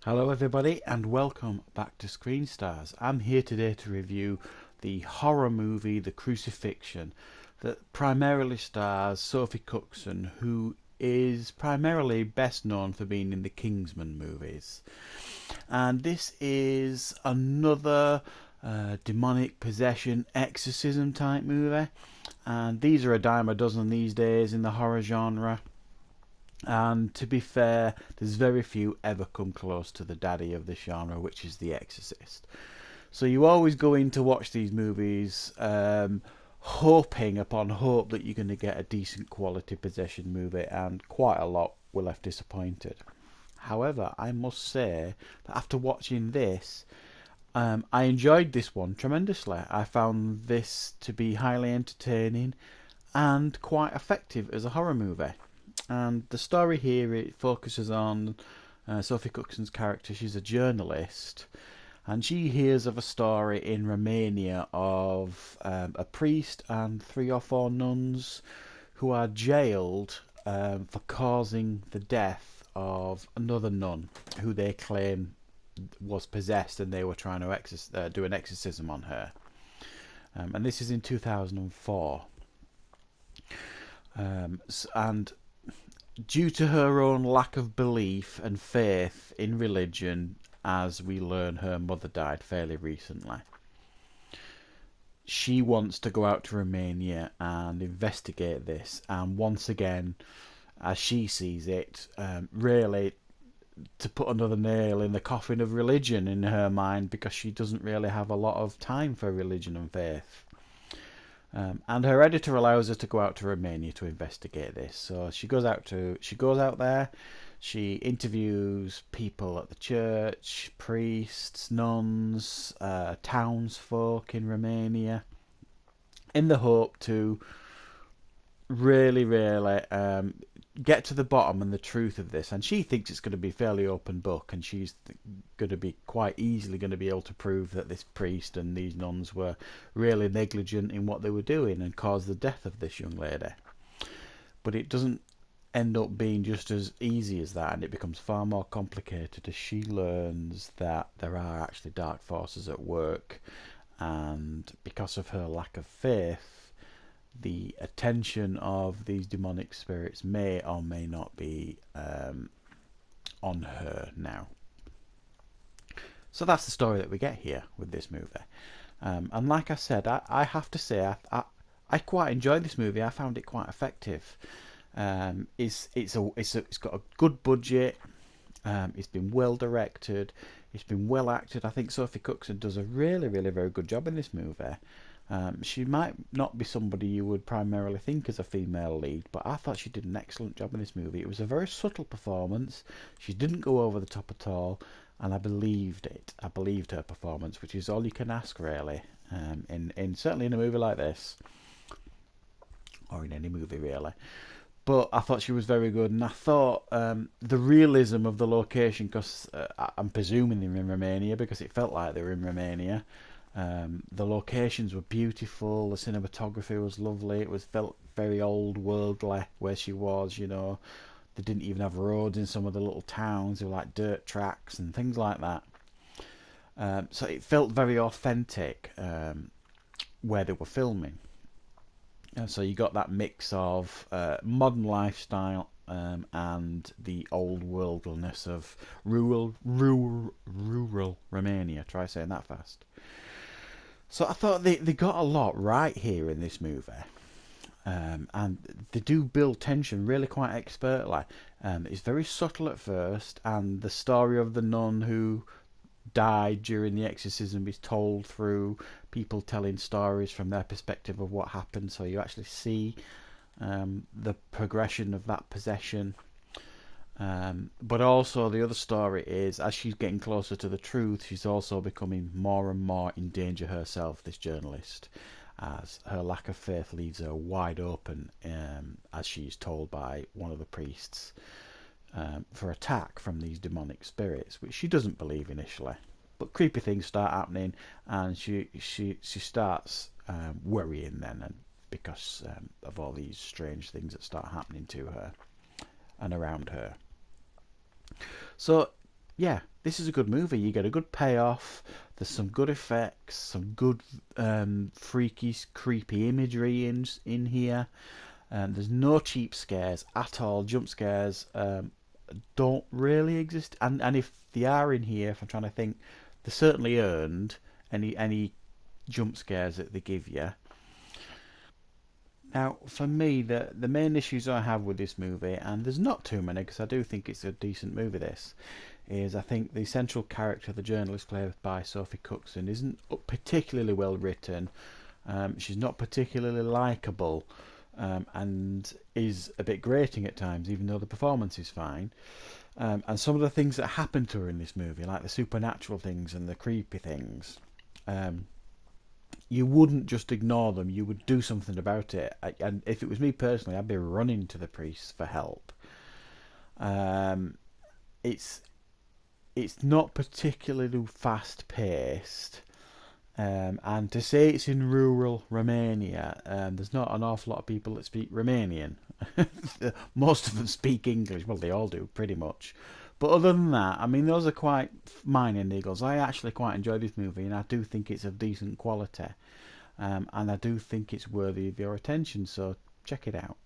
Hello everybody and welcome back to Screen Stars. I'm here today to review the horror movie The Crucifixion that primarily stars Sophie Cookson, who is primarily best known for being in the Kingsman movies. And this is another demonic possession exorcism type movie, and these are a dime a dozen these days in the horror genre. And to be fair, there's very few ever come close to the daddy of this genre, which is The Exorcist. So you always go in to watch these movies hoping upon hope that you're going to get a decent quality possession movie, and quite a lot were left disappointed. However, I must say that after watching this, I enjoyed this one tremendously. I found this to be highly entertaining and quite effective as a horror movie. And the story here, it focuses on Sophie Cookson's character. She's a journalist, and she hears of a story in Romania of a priest and 3 or 4 nuns who are jailed for causing the death of another nun who they claim was possessed, and they were trying to do an exorcism on her. And this is in 2004. And due to her own lack of belief and faith in religion, as we learn her mother died fairly recently, she wants to go out to Romania and investigate this, and once again, as she sees it, really to put another nail in the coffin of religion in her mind, because she doesn't really have a lot of time for religion and faith. And her editor allows her to go out to Romania to investigate this. So she goes out there. She interviews people at the church, priests, nuns, townsfolk in Romania, in the hope to really get to the bottom and the truth of this. And she thinks it's going to be a fairly open book, and she's going to be quite easily going to be able to prove that this priest and these nuns were really negligent in what they were doing and caused the death of this young lady. But it doesn't end up being just as easy as that, and it becomes far more complicated as she learns that there are actually dark forces at work, and because of her lack of faith, the attention of these demonic spirits may or may not be on her now. So that's the story that we get here with this movie. And like I said, I have to say, I quite enjoyed this movie. I found it quite effective. It's got a good budget. It's been well directed. It's been well acted. I think Sophie Cookson does a really very good job in this movie. She might not be somebody you would primarily think as a female lead, but I thought she did an excellent job in this movie. It was a very subtle performance. She didn't go over the top at all, and I believed it. I believed her performance, which is all you can ask, really. In certainly in a movie like this, or in any movie really. But I thought she was very good, and I thought the realism of the location, because I'm presuming they're in Romania, because it felt like they were in Romania. The locations were beautiful. The cinematography was lovely. It felt very old worldly where she was. They didn't even have roads in some of the little towns. They were like dirt tracks and things like that. So it felt very authentic where they were filming. And so you got that mix of modern lifestyle and the old worldliness of rural Romania. Try saying that fast. So I thought they got a lot right here in this movie. And they do build tension really quite expertly. It's very subtle at first, and the story of the nun who died during the exorcism is told through people telling stories from their perspective of what happened. So you actually see the progression of that possession. But also the other story is, as she's getting closer to the truth, she's also becoming more and more in danger herself, this journalist, as her lack of faith leaves her wide open, as she's told by one of the priests, for attack from these demonic spirits, which she doesn't believe initially. But creepy things start happening, and she starts worrying then, and because of all these strange things that start happening to her and around her. So yeah, this is a good movie. You get a good payoff. There's some good effects, some good freaky, creepy imagery in here. There's no cheap scares at all. Jump scares don't really exist, and if they are in here, if I'm trying to think, they're certainly earned. Any jump scares that they give you. Now, for me, the main issues I have with this movie, and there's not too many because I do think it's a decent movie, this, is I think the central character, the journalist played by Sophie Cookson, isn't particularly well written. She's not particularly likeable, and is a bit grating at times, even though the performance is fine. And some of the things that happen to her in this movie, like the supernatural things and the creepy things, um, you wouldn't just ignore them. You would do something about it. And if it was me personally, I'd be running to the priest for help. Um, it's it's not particularly fast paced. And to say it's in rural Romania, there's not an awful lot of people that speak Romanian. Most of them speak English. Well, they all do, pretty much. But other than that, I mean, those are quite minor niggles. I actually quite enjoy this movie, and I do think it's of decent quality. And I do think it's worthy of your attention, so check it out.